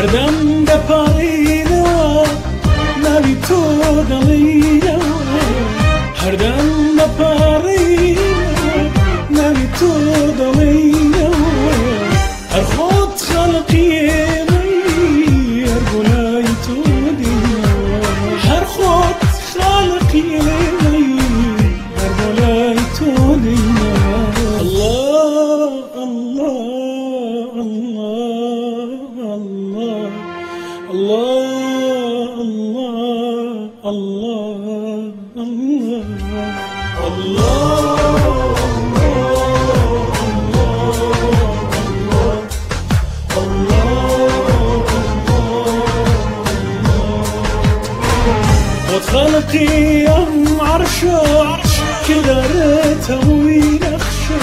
هەردەم دەپارێنەوە ناوی تۆ دەڵێنەوە هەردەم دەپارێنەوە ناوی تۆ دەڵێنەوە هەر خۆت خەڵقی ئێمەی هەر بۆ لای تۆ دێنەوە هەر خۆت خەڵقی ئێمەی هەر بۆ لای تۆ دێنەوە الله الله الله الله الله الله خلقي أم عرشة كدارتها وينخشى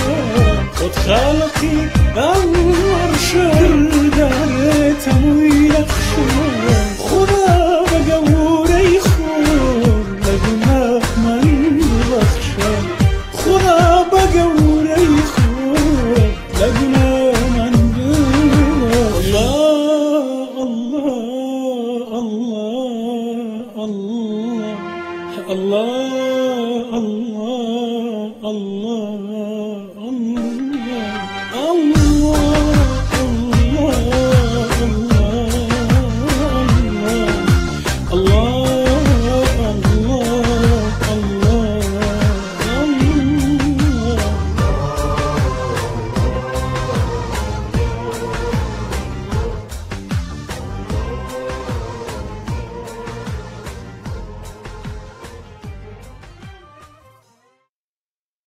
خد خلقي أم عرشة كدارتها وينخشى خدا بقوري خور لقناك من بخشى خدا بقوري خور لقناك من بخشى الله الله الله الله الله الله